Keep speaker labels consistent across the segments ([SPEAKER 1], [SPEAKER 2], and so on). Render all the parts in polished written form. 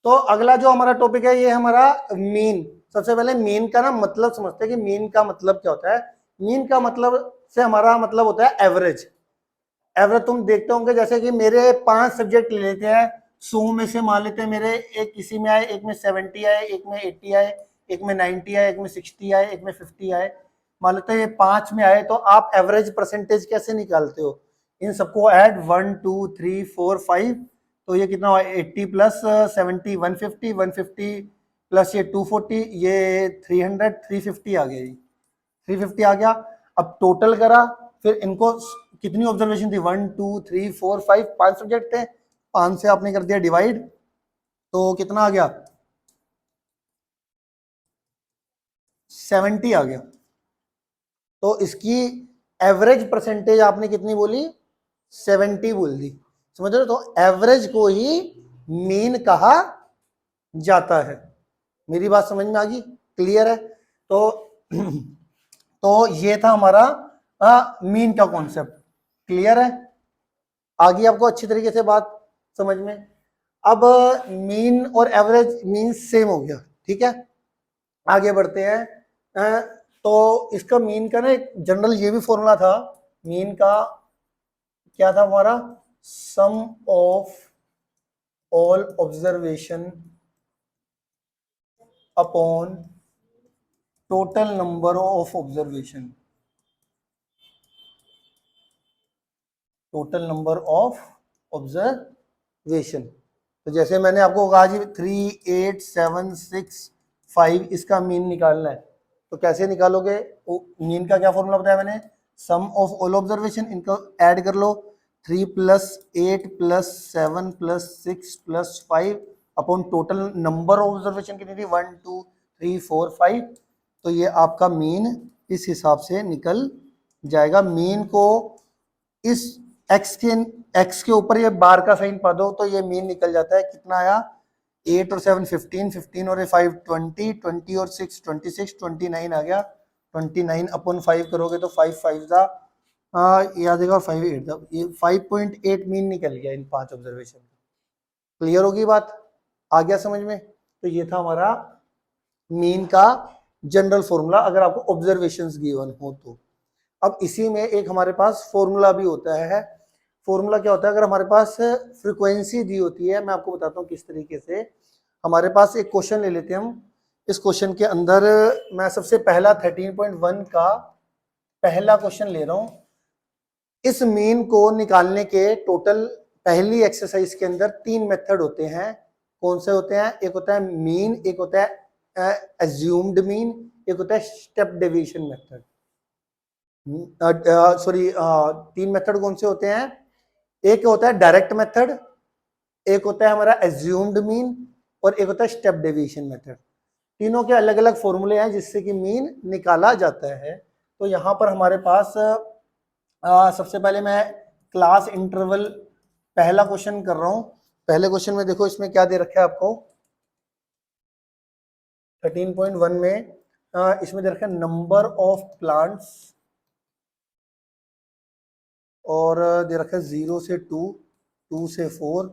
[SPEAKER 1] तो अगला जो हमारा टॉपिक है ये हमारा मीन। सबसे पहले मीन का ना मतलब समझते हैं कि मीन का मतलब क्या होता है। मीन का मतलब से हमारा मतलब होता है एवरेज। एवरेज तुम देखते होंगे जैसे कि मेरे 5 सब्जेक्ट ले लेते हैं, 100 में से मान लेते हैं मेरे एक किसी में आए, एक में 70 आए, एक में 80 आए, एक में 90 आए, एक में 60 आए, एक में 50 आए। मान लेते हैं ये 5 में आए, तो आप एवरेज परसेंटेज कैसे निकालते हो? इन सबको ऐड 1 2 3 4 5, तो ये कितना हुआ? 80 प्लस 70 150, 150 प्लस ये 240, ये 300, 350 आ गया। ये 350 आ गया। अब टोटल करा, फिर इनको कितनी ऑब्जर्वेशन थी? 1 2 3 4 5, 5 सब्जेक्ट थे, 5 से आपने कर दिया डिवाइड, तो कितना आ गया? 70 आ गया। तो इसकी एवरेज परसेंटेज आपने कितनी बोली? 70 बोल दी। समझ रहे हो? तो एवरेज को ही मीन कहा जाता है। मेरी बात समझ में आ गई? क्लियर है? तो तो ये था हमारा मीन का कॉन्सेप्ट। क्लियर है? आ गई आपको अच्छी तरीके से बात समझ में? अब मीन और एवरेज मीन सेम हो गया, ठीक है। आगे बढ़ते हैं। तो इसका मीन का ना एक जनरल ये भी फॉर्मूला था। मीन का क्या था हमारा? Sum of all observation upon total number of observation. Total number of observation. तो जैसे मैंने आपको कहा जी 3 8 7 6 5 इसका मीन निकालना है, तो कैसे निकालोगे? मीन का क्या फॉर्मूला बताया मैंने? सम ऑफ ऑल ऑब्जर्वेशन, इनको ऐड कर लो। 3 plus 8 plus 7 plus 6 plus 5 upon total number of observation कितनी थी? 1 2 3 4 5। तो ये आपका मीन इस हिसाब से निकल जाएगा। मीन को इस एक्स के ऊपर ये बार का साइन पा दो, तो ये मीन निकल जाता है। कितना आया? 8 और 7 15, 15 और 5 20, 20 और 6 26, 29 आ गया। 29 अपॉन 5 करोगे तो 5 5 दा ये आ जाएगा, 5 8 दा, ये 5.8 मीन निकल गया इन 5 ऑब्जर्वेशन। क्लियर होगी बात? आ गया समझ में? तो ये था हमारा मीन का जनरल फॉर्मूला अगर आपको ऑब्जर्वेशंस गिवन हो तो। अब इसी में एक हमारे पास फॉर्मूला भी होता है। फॉर्मूला क्या होता है? अगर हमारे पास फ्रीक्वेंसी दी होती है, मैं आपको बताता हूँ किस तरीके से। हमारे पास एक क्वेश्चन ले लेते हैं हम। इस क्वेश्चन के अंदर मैं सबसे पहला 13.1 का पहला क्वेश्चन ले रहा हूं। इस मीन को निकालने के टोटल पहली एक्सरसाइज के अंदर 3 मेथड होते हैं। कौन से होते हैं? एक होता है मीन, एक होता है एज्यूम्ड मीन, एक होता है step deviation method. Sorry, 3 method कौन से होते हैं? एक होता है डायरेक्ट मेथड, एक होता है हमारा एज्यूम्ड मीन, और एक होता है स्टेप डेविएशन मेथड। तीनों के अलग अलग फॉर्मूले हैं जिससे कि मीन निकाला जाता है। तो यहाँ पर हमारे पास सबसे पहले मैं क्लास इंटरवल पहला क्वेश्चन कर रहा हूँ। पहले क्वेश्चन में देखो इसमें क्या दे रखा है आपको 13.1 में। इसमें दे रखा है नंबर ऑफ प्लांट्स, और दे रखा है 0 से 2, 2 से 4,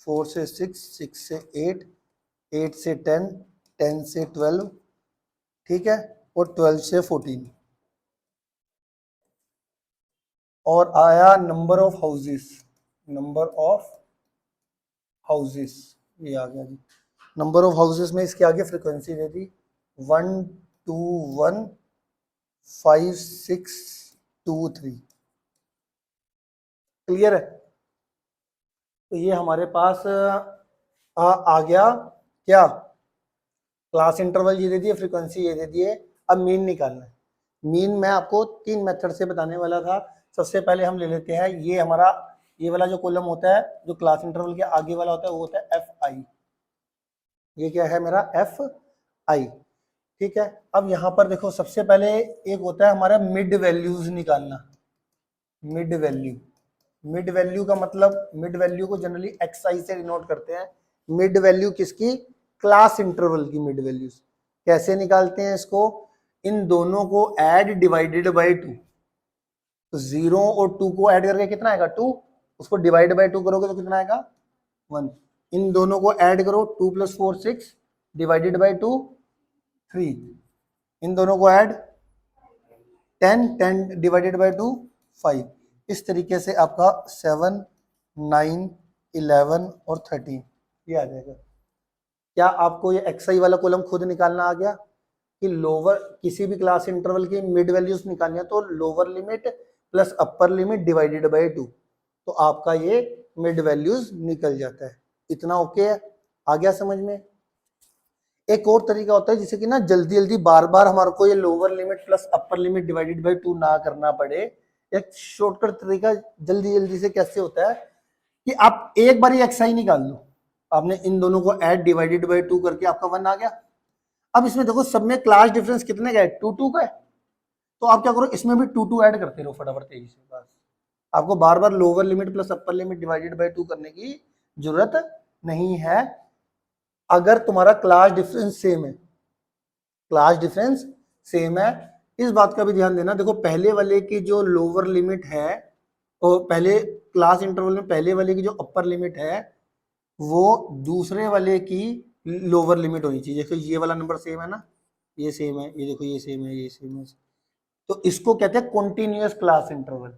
[SPEAKER 1] 4 से 6, 6 से 8, 8 से 10, 10 से 12, ठीक है, और 12 से 14। और आया number of houses, number of houses, ये आ गया जी। नंबर ऑफ हाउसेस में इसके आगे फ्रीक्वेंसी दे दी 1 2 1 5 6 2 3। क्लियर है? तो ये हमारे पास आ गया क्या? क्लास इंटरवल ये दे दिए, फ्रीक्वेंसी ये दे दिए। अब मीन निकालना है। मीन मैं आपको 3 मेथड से बताने वाला था। सबसे पहले हम ले लेते हैं ये हमारा, ये वाला जो कॉलम होता है जो क्लास इंटरवल के आगे वाला होता है वो होता है एफ आई। ये क्या है मेरा? एफ आई, ठीक है। अब यहाँ पर देखो सबसे पहले एक होता है हमारा मिड वैल्यूज निकालना। मिड वैल्यू, मिड वैल्यू का मतलब, मिड वैल्यू को जनरली एक्स आई से डिनोट करते हैं। मिड वैल्यू किसकी? क्लास इंटरवल की मिड वैल्यूज। कैसे निकालते हैं इसको? इन दोनों को ऐड डिवाइडेड बाय 2। तो 0 और 2 को ऐड करके कितना आएगा? 2। उसको डिवाइड बाय 2 करोगे तो कितना आएगा? 1। इन दोनों को ऐड करो, 2 + 4 6 डिवाइडेड बाई 2 3, इन दोनों को ऐड 10 10 डिवाइडेड बाई 2 5। इस तरीके से आपका 7 9 11 और 13 ये आ जाएगा। क्या आपको ये xi वाला कॉलम खुद निकालना आ गया कि लोअर किसी भी क्लास इंटरवल की मिड वैल्यूज निकालनी है तो lower limit plus upper limit divided by 2, तो आपका ये मिड वैल्यूज निकल जाता है। इतना ओके है, आ गया समझ में। एक और तरीका होता है जिसे कि ना जल्दी जल्दी बार बार हमारे को ये lower limit plus upper limit divided by 2 ना करना पड़े। एक शॉर्टकट तरीका जल्दी जल्दी से कैसे होता है कि आप एक बार ही xi निकाल लो, आपने इन दोनों को ऐड डिवाइडेड बाई 2 करके आपका 1 आ गया। अब इसमें देखो सब में क्लास डिफरेंस कितने का है, 2 2 का है, तो आप क्या करो इसमें भी 2 2 ऐड करते रहो फटाफट तेजी से। बस आपको बार बार lower limit plus upper limit divided by 2 करने की जरूरत नहीं है अगर तुम्हारा क्लास डिफरेंस सेम है। क्लास डिफरेंस सेम है, इस बात का भी ध्यान देना। देखो पहले वाले की जो लोअर लिमिट है और पहले क्लास इंटरवल में पहले वाले की जो अपर लिमिट है वो दूसरे वाले की लोअर लिमिट होनी चाहिए। देखो ये वाला नंबर सेम है ना, ये सेम है, ये देखो ये सेम है, ये सेम है, तो इसको कहते हैं कॉन्टिन्यूअस क्लास इंटरवल।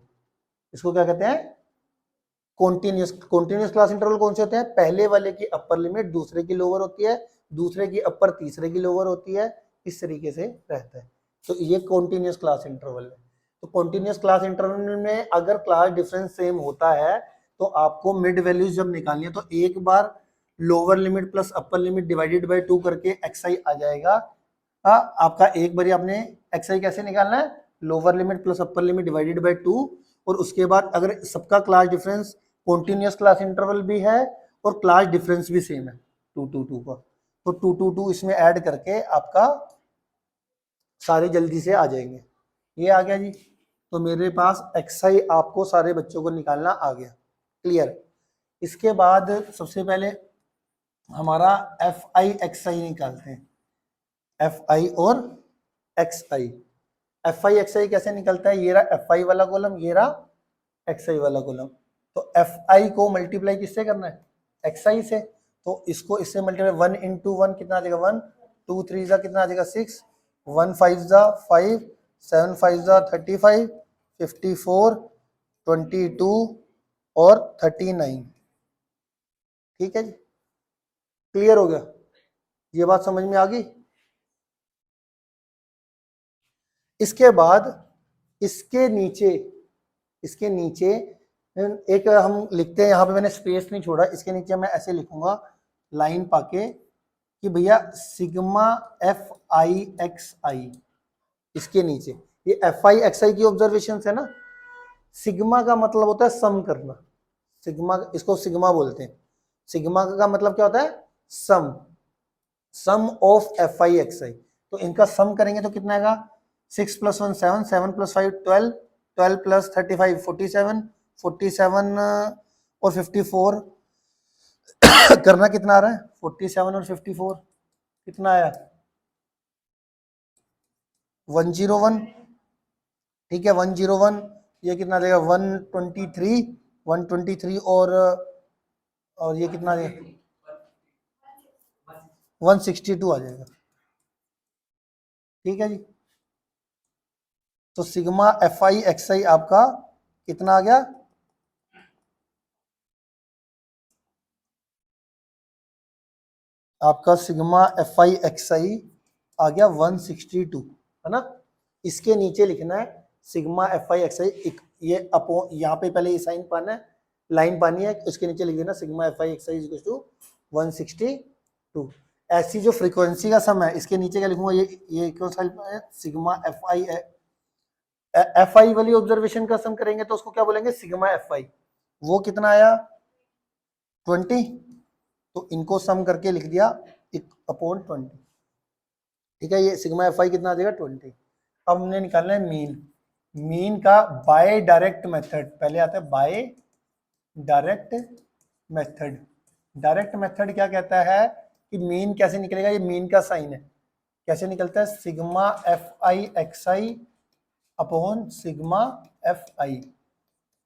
[SPEAKER 1] इसको क्या कहते हैं, कॉन्टिन्यूअस। कॉन्टिन्यूअस क्लास इंटरवल कौन से होते हैं, पहले वाले की अपर लिमिट दूसरे की लोअर होती है, दूसरे की अपर तीसरे की लोअर होती है, इस तरीके से रहता है। तो ये कॉन्टिन्यूअस क्लास इंटरवल है। तो कॉन्टिन्यूअस क्लास इंटरवल में अगर क्लास डिफरेंस सेम होता है तो आपको मिड वैल्यूज जब निकालनी है तो एक बार lower limit plus upper limit divided by 2 करके xi आ जाएगा। आपका एक बार आपने xi कैसे निकालना है, lower limit plus upper limit divided by 2, और उसके बाद अगर सबका class difference continuous class interval भी है और क्लास डिफरेंस भी सेम है 2 2 2 का, तो 2 2 2 इसमें ऐड करके आपका सारे जल्दी से आ जाएंगे। ये आ गया जी, तो मेरे पास xi आपको सारे बच्चों को निकालना आ गया, क्लियर। इसके बाद सबसे पहले हमारा fi xi निकालते हैं, fi और xi। fi xi कैसे निकलता है, ये रहा fi वाला कॉलम, ये रहा xi वाला कॉलम। तो fi को मल्टीप्लाई किससे करना है, xi से, तो इसको इससे मल्टीप्लाई 1 into 1 कितना आ जाएगा 1, 2 3 जा कितना आ जाएगा 6, 1 5 जा 5, 7 5 जा 35, 54, 22 और 39। ठीक है जी, क्लियर हो गया, ये बात समझ में आ गई। इसके बाद इसके नीचे एक हम लिखते हैं, यहाँ पे मैंने स्पेस नहीं छोड़ा, इसके नीचे मैं ऐसे लिखूंगा लाइन पाके कि भैया सिग्मा fi xi, इसके नीचे ये fi xi की ऑब्जर्वेशन है ना। सिग्मा का मतलब होता है सम करना, सिग्मा, इसको सिग्मा बोलते हैं। सिग्मा का मतलब क्या होता है, सम ऑफ fi xi। तो इनका सम करेंगे तो कितना आएगा, 6 + 1 7, 7 + 5 12, 12 + 35 47, 47 और 54 करना कितना आ रहा है, 47 और 54 कितना आया 101। ठीक है 101, ये कितना देगा 123, 123 और ये कितना देगा 162 आ जाएगा। ठीक है जी, तो सिग्मा fi xi आपका कितना आ गया, आपका सिग्मा fi xi आ गया 162, है ना। इसके नीचे लिखना है सिग्मा fi xi, ये अपो यहाँ पे पहले ये साइन पाना है, लाइन पानी है, उसके नीचे लिख देना सिग्मा fi xi = 162। ऐसी जो फ्रीक्वेंसी का सम है इसके नीचे क्या लिखूंगा, ये कौन सा है, सिग्मा fi वाली ऑब्जर्वेशन का सम करेंगे तो उसको क्या बोलेंगे, सिग्मा fi। वो कितना आया 20, तो इनको सम करके लिख दिया 1/20। ठीक है, ये सिग्मा fi कितना आ जाएगा 20। अब हमने निकालना है मीन का बाय डायरेक्ट मेथड। पहले आता है by direct method. Direct method क्या कहता है कि मीन कैसे निकलेगा, ये मीन का साइन है, कैसे निकलता है, sigma fi xi upon sigma fi,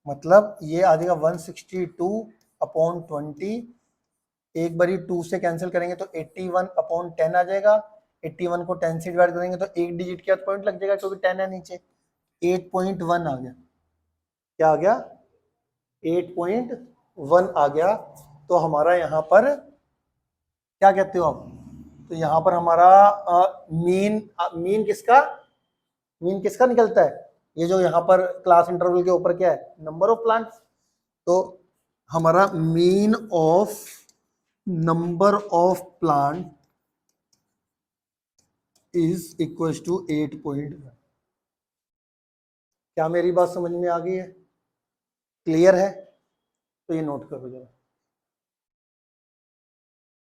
[SPEAKER 1] मतलब ये आ जाएगा 162/20 एक बारी 2 से कैंसिल करेंगे तो 81/10 आ जाएगा। 81 को 10 से डिवाइड करेंगे तो एक डिजिट के बाद पॉइंट लग जाएगा क्योंकि 10 है नीचे। 8.1 आ गया। क्या आ गया? 8.1 आ गया। तो हमारा यहाँ पर क्या कहते हो आप? तो यहाँ पर हमारा मीन किसका निकलता है? ये जो यहाँ पर क्लास इंटरवल के ऊपर क्या है? Number of plants. तो हमारा mean of number of plant is equal to 8.1। क्या मेरी बात समझ में आ गई है? क्लियर है? तो ये नोट करो जरा।